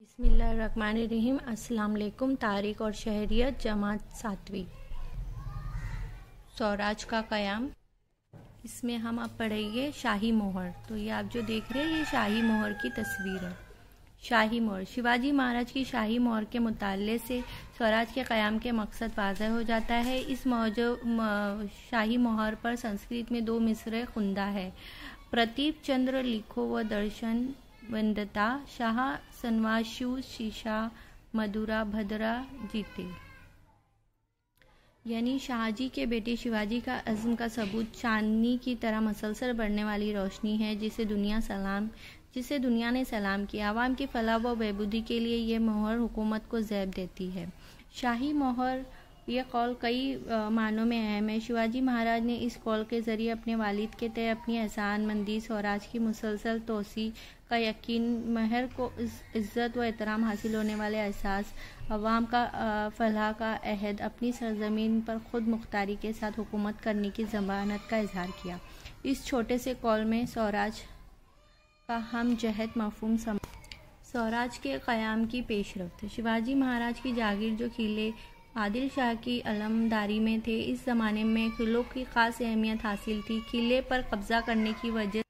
बिस्मिल्लाहिर्रहमानिर्रहीम। अस्सलाम वालेकुम। तारीख और शहरियत जमात 7वीं। स्वराज का क़याम। इसमें हम अब पढ़ेंगे शाही मोहर। तो ये आप जो देख रहे हैं ये शाही मोहर की तस्वीर है। शाही मोहर। शिवाजी महाराज की शाही मोहर के मुताले से स्वराज के क़याम के मकसद वाज़ह हो जाता है। इस शाही मोहर पर संस्कृत में 2 मिसरे खुंदा है। प्रतीप चंद्र लिखो व दर्शन वंदता शाह सनवाशु शीशा मधुरा भद्रा जीते। यानी शाहजी के बेटे शिवाजी का अज़्म का सबूत चांदनी की तरह मसलसल बढ़ने वाली रोशनी है जिसे दुनिया ने सलाम किया। आवाम की फलाह व बहबूदी के लिए ये मोहर हुकूमत को ज़ैब देती है। शाही मोहर यह कौल कई मानों में अहम है। शिवाजी महाराज ने इस कौल के ज़रिए अपने वालिद के तय अपनी एहसानमंदी स्वराज की मुसलसल तोसी का यकीन, महर को इज़्ज़त व एहतराम हासिल होने वाले एहसास, अवाम का फलाह का अहद, अपनी सरज़मीन पर ख़ुद मुख्तारी के साथ हुकूमत करने की ज़मानत का इजहार किया। इस छोटे से कौल में स्वराज का हम जहद मफ़हूम स्वराज के क़याम की पेशरफ्त। शिवाजी महाराज की जागीर जो किले आदिल शाह की अलमदारी में थे, इस ज़माने में किलों की ख़ास अहमियत हासिल थी। किले पर कब्ज़ा करने की वजह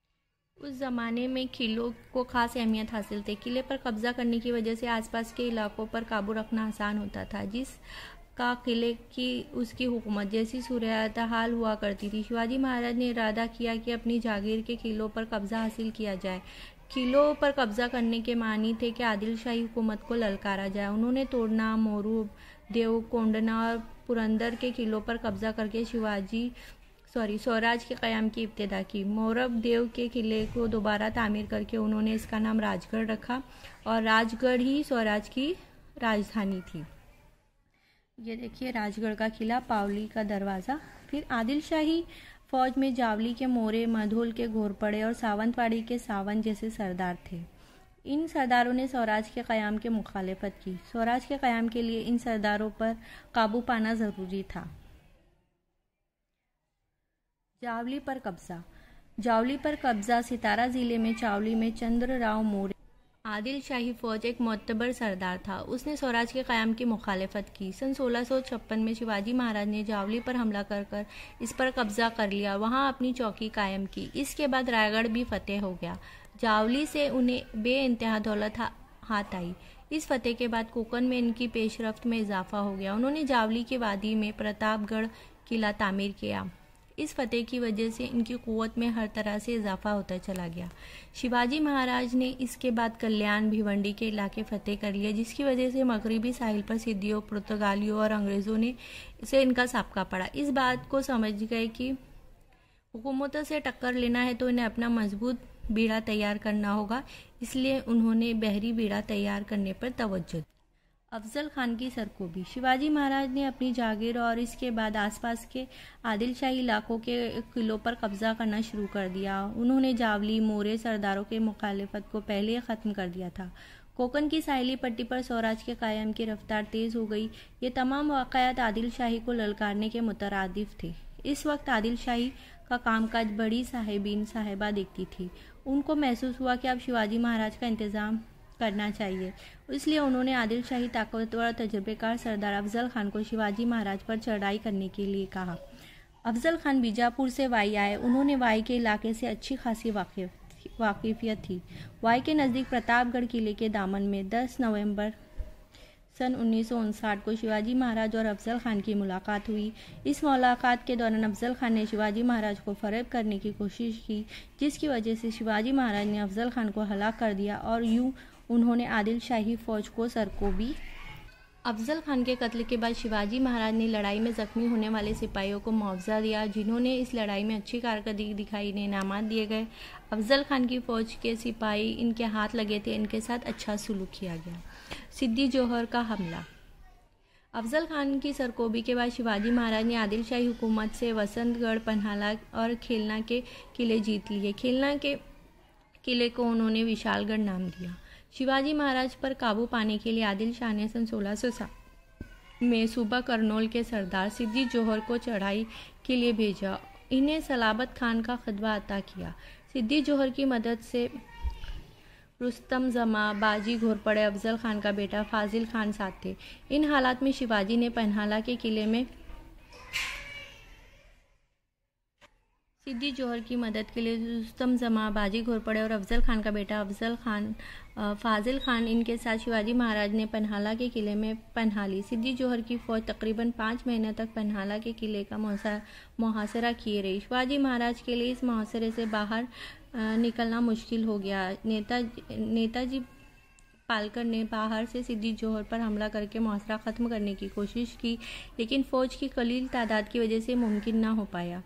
उस ज़माने में किलों को ख़ास अहमियत हासिल थे। किले पर कब्ज़ा करने की वजह से आसपास के इलाकों पर काबू रखना आसान होता था, जिसका किले की उसकी हुकूमत जैसी सूरत हाल हुआ करती थी। शिवाजी महाराज ने इरादा किया कि अपनी जागीर के किलों पर कब्ज़ा हासिल किया जाए। किलों पर कब्ज़ा करने के मानी थे कि आदिल शाही हुकूमत को ललकारा जाए। उन्होंने तोड़ना, मोरू, देव, कोंडना और पुरंदर के किलों पर कब्ज़ा करके स्वराज के क़याम की इब्तिदा की। मोरब देव के किले को दोबारा तामीर करके उन्होंने इसका नाम राजगढ़ रखा और राजगढ़ ही स्वराज की राजधानी थी। ये देखिए राजगढ़ का किला, पावली का दरवाज़ा। फिर आदिल शाही फ़ौज में जावली के मोरे, मधोल के घोरपड़े और सावंतवाड़ी के सावंत जैसे सरदार थे। इन सरदारों ने स्वराज के क़याम के मुखालिफत की। स्वराज के क़याम के लिए इन सरदारों पर काबू पाना ज़रूरी था। जावली पर कब्ज़ा। सितारा ज़िले में चावली में चंद्र राव मोरे आदिल शाही फ़ौज एक मोतबर सरदार था। उसने स्वराज के क़याम की मुखालिफत की। सन 1656 में शिवाजी महाराज ने जावली पर हमला कर इस पर कब्ज़ा कर लिया, वहां अपनी चौकी कायम की। इसके बाद रायगढ़ भी फतेह हो गया। जावली से उन्हें बेइंतहा दौलत हाथ आई। इस फतेह के बाद कोकन में इनकी पेशरफ्त में इजाफा हो गया। उन्होंने जावली की वादी में प्रतापगढ़ किला तामीर किया। इस फतेह की वजह से इनकी क़ुव्वत में हर तरह से इजाफा होता चला गया। शिवाजी महाराज ने इसके बाद कल्याण, भिवंडी के इलाके फतेह कर लिए, जिसकी वजह से मगरबी साहिल पर सिद्धियों, पुर्तगालियों और अंग्रेज़ों ने से इनका साबका पड़ा। इस बात को समझ गए कि हुकूमतों से टक्कर लेना है तो इन्हें अपना मजबूत बीड़ा तैयार करना होगा, इसलिए उन्होंने बहरी बीड़ा तैयार करने पर तवज्जो दी। अफजल खान की सरकोबी। शिवाजी महाराज ने अपनी जागीर और इसके बाद आसपास के आदिल शाही इलाकों के किलों पर कब्ज़ा करना शुरू कर दिया। उन्होंने जावली, मोरे सरदारों के मुखालिफत को पहले ही ख़त्म कर दिया था। कोकन की साहिली पट्टी पर स्वराज के क़याम की रफ्तार तेज़ हो गई। ये तमाम वाक़यात आदिल शाही को ललकारने के मुतरादिफ थे। इस वक्त आदिल शाही का कामकाज बड़ी साहिबा देखती थी। उनको महसूस हुआ कि अब शिवाजी महाराज का इंतज़ाम करना चाहिए, इसलिए उन्होंने आदिल शाही ताकतवर तजुर्बेकार सरदार अफजल खान को शिवाजी महाराज पर चढ़ाई करने के लिए कहा। अफजल खान बीजापुर से वाई आए। उन्होंने वाई के इलाके से अच्छी खासी वाकिफियत थी। वाई के नज़दीक प्रतापगढ़ किले के दामन में 10 नवंबर सन 1959 को शिवाजी महाराज और अफजल खान की मुलाकात हुई। इस मुलाकात के दौरान अफजल खान ने शिवाजी महाराज को फ़रेब करने की कोशिश की, जिसकी वजह से शिवाजी महाराज ने अफजल खान को हलाक कर दिया और यूं उन्होंने आदिल शाही फ़ौज को सरकोबी। अफजल खान के कत्ल के बाद शिवाजी महाराज ने लड़ाई में ज़ख्मी होने वाले सिपाहियों को मुआवजा दिया। जिन्होंने इस लड़ाई में अच्छी कारकर्दगी दिखाई, इन्हें इनामात दिए गए। अफजल खान की फ़ौज के सिपाही इनके हाथ लगे थे, इनके साथ अच्छा सलूक किया गया। सिद्दी जोहर का हमला। अफजल खान की सरकोबी के बाद शिवाजी महाराज ने आदिल शाही हुकूमत से वसंतगढ़, पन्हाला और खेलना के किले जीत लिए। खेलना के किले को उन्होंने विशालगढ़ नाम दिया। शिवाजी महाराज पर काबू पाने के लिए आदिल शाह ने सन 1607 में सूबा करनौल के सरदार सिद्दी जोहर को चढ़ाई के लिए भेजा। इन्हें सलाबत खान का खितबा अता किया। सिद्दी जोहर की मदद से रुस्तम जमा, बाजी घोरपड़े अफजल खान का बेटा फाजिल खान साथ थे। इन हालात में शिवाजी ने पन्हाला के किले में सिद्दी जोहर की मदद के लिए रुस्तम जमा, बाजी घोरपड़े और अफजल खान का बेटा फाजिल खान इनके साथ शिवाजी महाराज ने पन्हाला के किले में पनाह ली। सिद्दी जोहर की फौज तकरीबन 5 महीने तक पन्हाला के किले का मुहासरा किए रही। शिवाजी महाराज के लिए इस मुहासरे से बाहर निकलना मुश्किल हो गया। नेताजी पालकर ने बाहर से सिद्दी जोहर पर हमला करके मुहासरा ख़त्म करने की कोशिश की, लेकिन फ़ौज की कलील तादाद की वजह से मुमकिन ना हो पाया।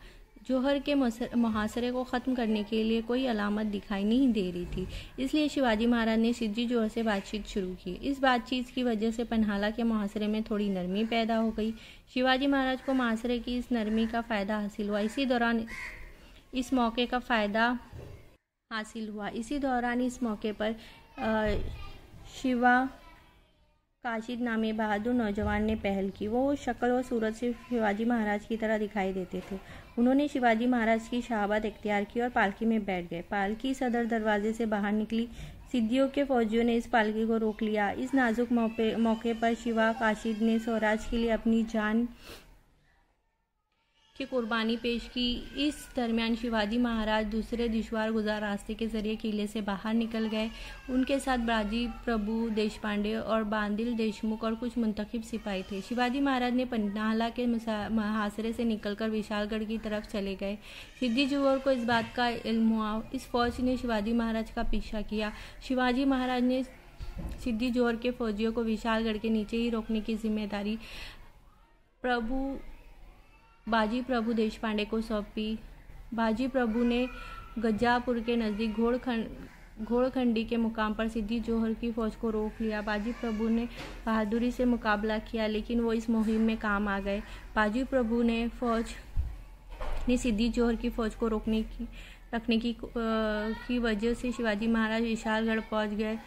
जोहर के मुहासरे को ख़त्म करने के लिए कोई अलामत दिखाई नहीं दे रही थी, इसलिए शिवाजी महाराज ने सिद्दी जोहर से बातचीत शुरू की। इस बातचीत की वजह से पन्हाला के मुहासरे में थोड़ी नरमी पैदा हो गई। शिवाजी महाराज को मुहासरे की इस नरमी का फ़ायदा हासिल हुआ। इसी दौरान इस मौके पर शिवा काशिद नामी बहादुर नौजवान ने पहल की। वो शक्ल व सूरत से शिवाजी महाराज की तरह दिखाई देते थे। उन्होंने शिवाजी महाराज की शहाबत इख्तियार की और पालकी में बैठ गए। पालकी सदर दरवाजे से बाहर निकली। सिद्दियों के फौजियों ने इस पालकी को रोक लिया। इस नाजुक मौके पर शिवा काशिद ने स्वराज के लिए अपनी जान की कुर्बानी पेश की। इस दरमियान शिवाजी महाराज दूसरे दुश्वार गुजार रास्ते के जरिए किले से बाहर निकल गए। उनके साथ बाजी प्रभु देशपांडे और बांदिल देशमुख और कुछ मुंतखब सिपाही थे। शिवाजी महाराज ने पन्हाला के मुहासरे से निकलकर विशालगढ़ की तरफ चले गए। सिद्दी जोहर को इस बात का इल्म हुआ। इस फौज ने शिवाजी महाराज का पीछा किया। शिवाजी महाराज ने सिद्दी जोहर के फौजियों को विशालगढ़ के नीचे ही रोकने की जिम्मेदारी बाजी प्रभु देशपांडे को सौंपी। बाजी प्रभु ने गज्जापुर के नज़दीक घोड़खंडी के मुकाम पर सिद्दी जोहर की फ़ौज को रोक लिया। बाजी प्रभु ने बहादुरी से मुकाबला किया, लेकिन वो इस मुहिम में काम आ गए। बाजी प्रभु ने सिद्दी जोहर की फ़ौज को रखने की वजह से शिवाजी महाराज विशालगढ़ पहुंच गए।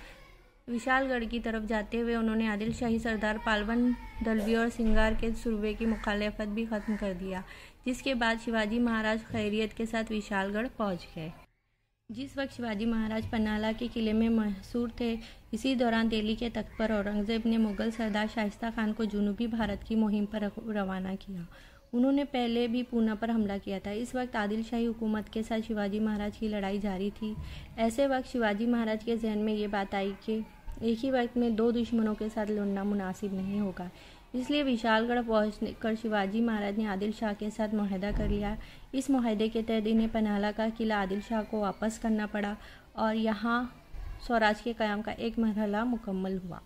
विशालगढ़ की तरफ जाते हुए उन्होंने आदिल शाही सरदार पालवन दलवी और सिंगार के सुरवे की मुखालफत भी ख़त्म कर दिया, जिसके बाद शिवाजी महाराज खैरियत के साथ विशालगढ़ पहुंच गए। जिस वक्त शिवाजी महाराज पन्हाला के किले में महसूर थे, इसी दौरान दिल्ली के तख्त पर औरंगज़ेब ने मुग़ल सरदार शाइस्ता खान को जनूबी भारत की मुहिम पर रवाना किया। उन्होंने पहले भी पूना पर हमला किया था। इस वक्त आदिल शाही हुकूमत के साथ शिवाजी महाराज की लड़ाई जारी थी। ऐसे वक्त शिवाजी महाराज के जहन में ये बात आई कि एक ही वक्त में 2 दुश्मनों के साथ लड़ना मुनासिब नहीं होगा। इसलिए विशालगढ़ पहुंचकर शिवाजी महाराज ने आदिल शाह के साथ मुआहदा कर लिया। इस मुआहदे के तहत इन्हें पन्हाला का किला आदिल शाह को वापस करना पड़ा और यहाँ स्वराज के क़याम का एक मरहला मुकम्मल हुआ।